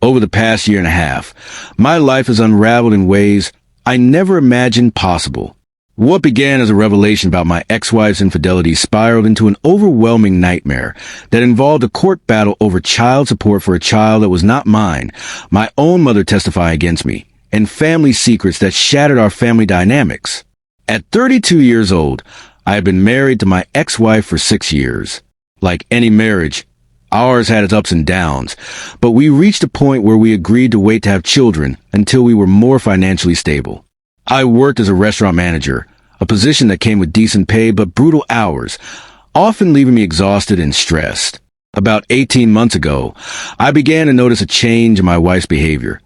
Over the past year and a half, my life has unraveled in ways I never imagined possible. What began as a revelation about my ex-wife's infidelity spiraled into an overwhelming nightmare that involved a court battle over child support for a child that was not mine, my own mother testifying against me, and family secrets that shattered our family dynamics. At 32 years old, I had been married to my ex-wife for 6 years. Like any marriage, ours had its ups and downs, but we reached a point where we agreed to wait to have children until we were more financially stable. I worked as a restaurant manager, a position that came with decent pay but brutal hours, often leaving me exhausted and stressed. About 18 months ago, I began to notice a change in my wife's behavior.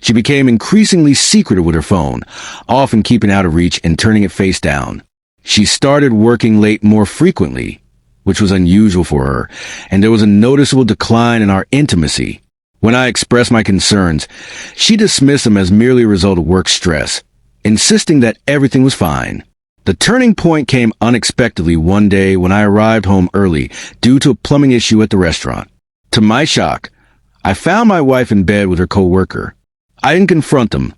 She became increasingly secretive with her phone, often keeping out of reach and turning it face down. She started working late more frequently, which was unusual for her, and there was a noticeable decline in our intimacy. When I expressed my concerns, she dismissed them as merely a result of work stress, insisting that everything was fine. The turning point came unexpectedly one day when I arrived home early due to a plumbing issue at the restaurant. To my shock, I found my wife in bed with her co-worker. I didn't confront them.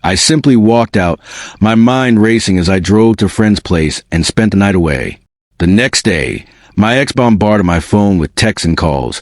I simply walked out, my mind racing as I drove to a friend's place and spent the night away. The next day, my ex bombarded my phone with texts and calls,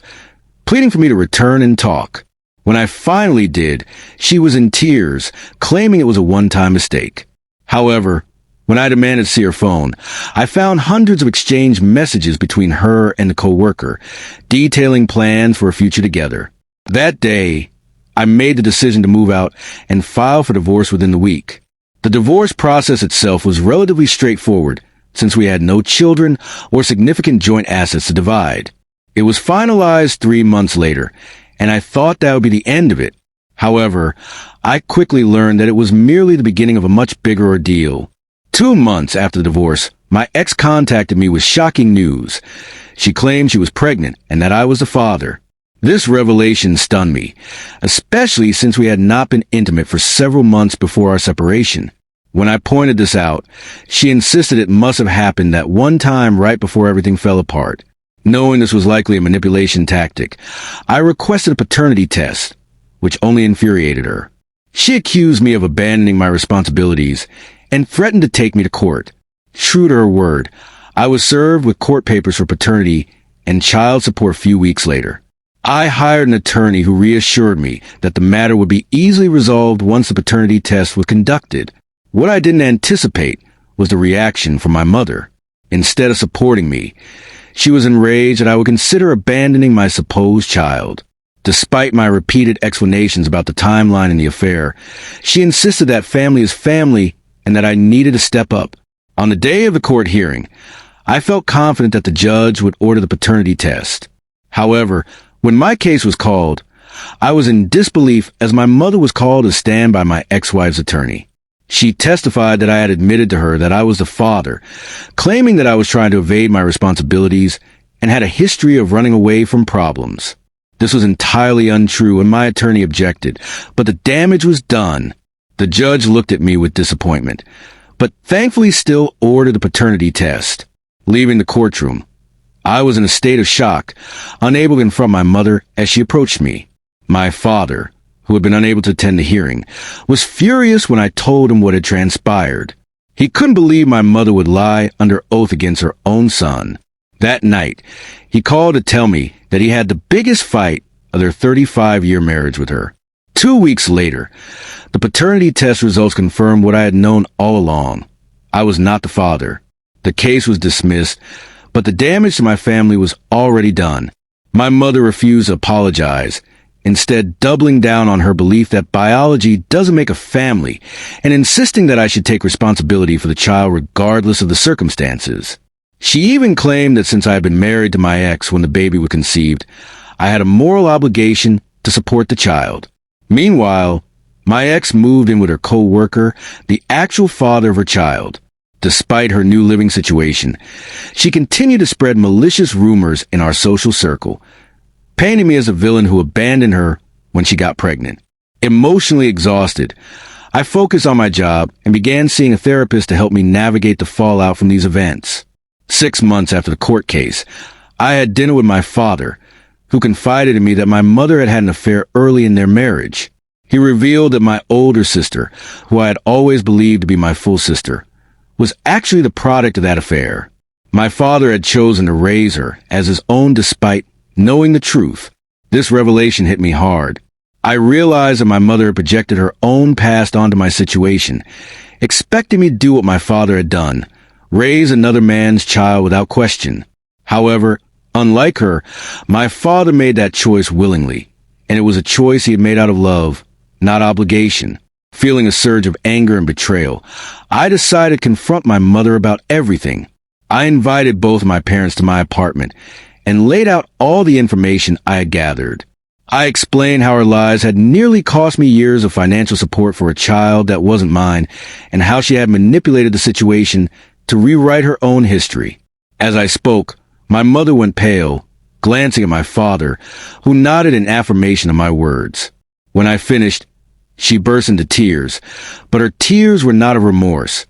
pleading for me to return and talk. When I finally did, she was in tears, claiming it was a one-time mistake. However, when I demanded to see her phone, I found hundreds of exchanged messages between her and the co-worker, detailing plans for a future together. That day, I made the decision to move out and file for divorce within the week. The divorce process itself was relatively straightforward, since we had no children or significant joint assets to divide. It was finalized 3 months later, and I thought that would be the end of it. However, I quickly learned that it was merely the beginning of a much bigger ordeal. 2 months after the divorce, my ex contacted me with shocking news. She claimed she was pregnant and that I was the father. This revelation stunned me, especially since we had not been intimate for several months before our separation. When I pointed this out, she insisted it must have happened that one time right before everything fell apart. Knowing this was likely a manipulation tactic, I requested a paternity test, which only infuriated her. She accused me of abandoning my responsibilities and threatened to take me to court. True to her word, I was served with court papers for paternity and child support a few weeks later. I hired an attorney who reassured me that the matter would be easily resolved once the paternity test was conducted. What I didn't anticipate was the reaction from my mother. Instead of supporting me, she was enraged that I would consider abandoning my supposed child. Despite my repeated explanations about the timeline in the affair, she insisted that family is family and that I needed to step up. On the day of the court hearing, I felt confident that the judge would order the paternity test. However, when my case was called, I was in disbelief as my mother was called to stand by my ex-wife's attorney. She testified that I had admitted to her that I was the father, claiming that I was trying to evade my responsibilities and had a history of running away from problems. This was entirely untrue and my attorney objected, but the damage was done. The judge looked at me with disappointment, but thankfully still ordered the paternity test. Leaving the courtroom, I was in a state of shock, unable to confront my mother as she approached me. My father, who had been unable to attend the hearing, was furious when I told him what had transpired. He couldn't believe my mother would lie under oath against her own son. That night, he called to tell me that he had the biggest fight of their 35-year marriage with her. 2 weeks later, the paternity test results confirmed what I had known all along. I was not the father. The case was dismissed, but the damage to my family was already done. My mother refused to apologize, instead doubling down on her belief that biology doesn't make a family and insisting that I should take responsibility for the child regardless of the circumstances. She even claimed that since I had been married to my ex when the baby was conceived, I had a moral obligation to support the child. Meanwhile, my ex moved in with her co-worker, the actual father of her child. Despite her new living situation, she continued to spread malicious rumors in our social circle, painting me as a villain who abandoned her when she got pregnant. Emotionally exhausted, I focused on my job and began seeing a therapist to help me navigate the fallout from these events. 6 months after the court case, I had dinner with my father, who confided in me that my mother had had an affair early in their marriage. He revealed that my older sister, who I had always believed to be my full sister, was actually the product of that affair. My father had chosen to raise her as his own despite knowing the truth. This revelation hit me hard. I realized that my mother had projected her own past onto my situation, expecting me to do what my father had done, raise another man's child without question. However, unlike her, my father made that choice willingly, and it was a choice he had made out of love, not obligation. Feeling a surge of anger and betrayal, I decided to confront my mother about everything. I invited both of my parents to my apartment and laid out all the information I had gathered. I explained how her lies had nearly cost me years of financial support for a child that wasn't mine, and how she had manipulated the situation to rewrite her own history. As I spoke, my mother went pale, glancing at my father, who nodded in affirmation of my words. When I finished, she burst into tears, but her tears were not of remorse.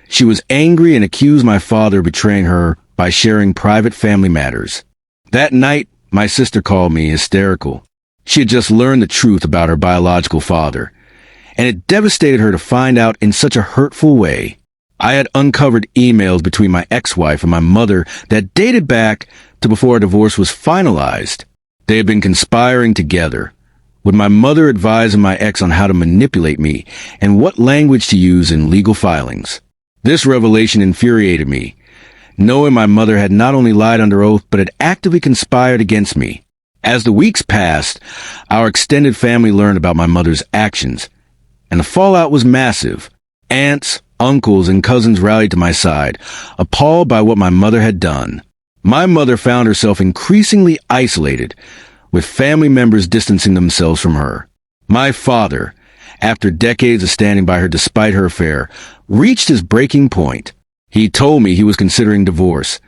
She was angry and accused my father of betraying her by sharing private family matters. That night, my sister called me hysterical. She had just learned the truth about her biological father, and it devastated her to find out in such a hurtful way. I had uncovered emails between my ex-wife and my mother that dated back to before our divorce was finalized. They had been conspiring together, with my mother advising my ex on how to manipulate me and what language to use in legal filings. This revelation infuriated me, knowing my mother had not only lied under oath but had actively conspired against me. As the weeks passed, our extended family learned about my mother's actions, and the fallout was massive. Aunts, uncles, and cousins rallied to my side, appalled by what my mother had done. My mother found herself increasingly isolated, with family members distancing themselves from her. My father, after decades of standing by her despite her affair, reached his breaking point. He told me he was considering divorce,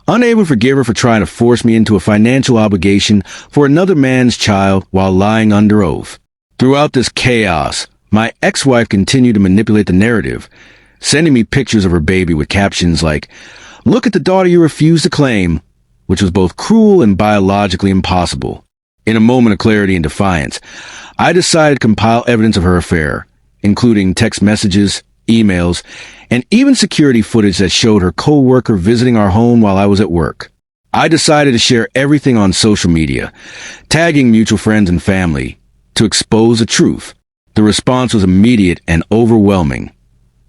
unable to forgive her for trying to force me into a financial obligation for another man's child while lying under oath. Throughout this chaos, my ex-wife continued to manipulate the narrative, sending me pictures of her baby with captions like, "Look at the daughter you refuse to claim," which was both cruel and biologically impossible. In a moment of clarity and defiance, I decided to compile evidence of her affair, including text messages, emails, and even security footage that showed her co-worker visiting our home while I was at work. I decided to share everything on social media, tagging mutual friends and family, to expose the truth. The response was immediate and overwhelming.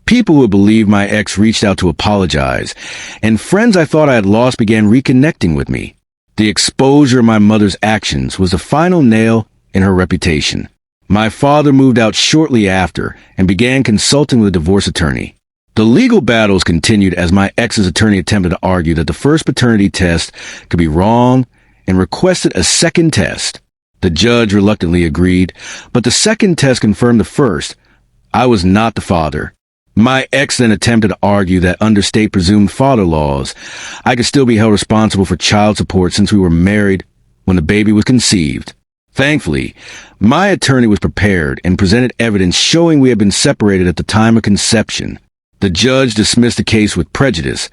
People who believed my ex reached out to apologize, and friends I thought I had lost began reconnecting with me. The exposure of my mother's actions was the final nail in her reputation. My father moved out shortly after and began consulting with a divorce attorney. The legal battles continued as my ex's attorney attempted to argue that the first paternity test could be wrong and requested a second test. The judge reluctantly agreed, but the second test confirmed the first. I was not the father. My ex then attempted to argue that under state presumed father laws, I could still be held responsible for child support since we were married when the baby was conceived. Thankfully, my attorney was prepared and presented evidence showing we had been separated at the time of conception. The judge dismissed the case with prejudice,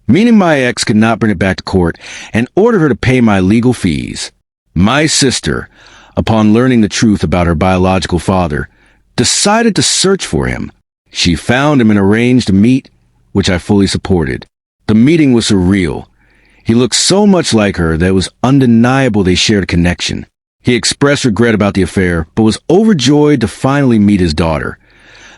meaning my ex could not bring it back to court, and ordered her to pay my legal fees. My sister, upon learning the truth about her biological father, decided to search for him. She found him and arranged a meet, which I fully supported. The meeting was surreal. He looked so much like her that it was undeniable they shared a connection. He expressed regret about the affair, but was overjoyed to finally meet his daughter,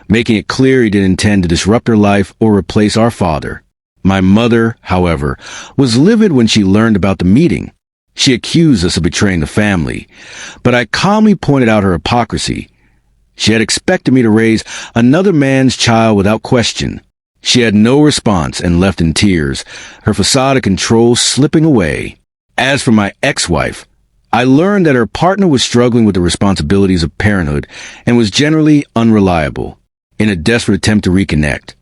making it clear he didn't intend to disrupt her life or replace our father. My mother, however, was livid when she learned about the meeting. She accused us of betraying the family, but I calmly pointed out her hypocrisy. She had expected me to raise another man's child without question. She had no response and left in tears, her facade of control slipping away. As for my ex-wife, I learned that her partner was struggling with the responsibilities of parenthood and was generally unreliable. In a desperate attempt to reconnect,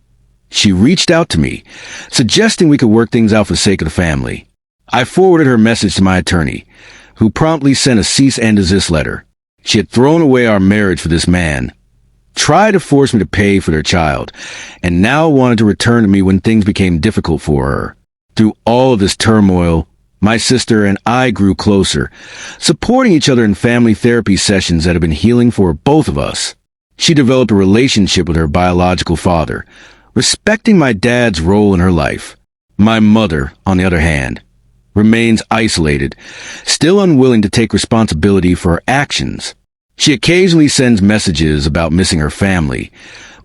she reached out to me, suggesting we could work things out for the sake of the family. I forwarded her message to my attorney, who promptly sent a cease and desist letter. She had thrown away our marriage for this man, tried to force me to pay for their child, and now wanted to return to me when things became difficult for her. Through all of this turmoil, My sister and I grew closer, supporting each other in family therapy sessions that have been healing for both of us. She developed a relationship with her biological father, respecting my dad's role in her life. My mother, on the other hand, remains isolated, still unwilling to take responsibility for her actions. She occasionally sends messages about missing her family,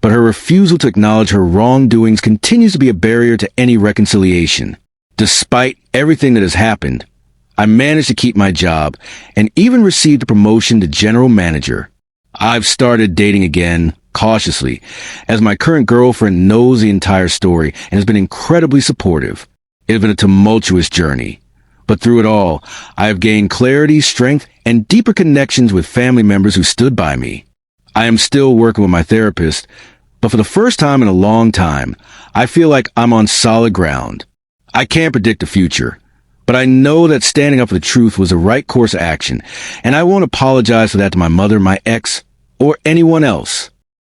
but her refusal to acknowledge her wrongdoings continues to be a barrier to any reconciliation. Despite everything that has happened, I managed to keep my job and even received a promotion to general manager. I've started dating again, cautiously, as my current girlfriend knows the entire story and has been incredibly supportive. It has been a tumultuous journey, but through it all, I have gained clarity, strength, and deeper connections with family members who stood by me. I am still working with my therapist, but for the first time in a long time, I feel like I'm on solid ground. I can't predict the future, but I know that standing up for the truth was the right course of action, and I won't apologize for that to my mother, my ex, or anyone else.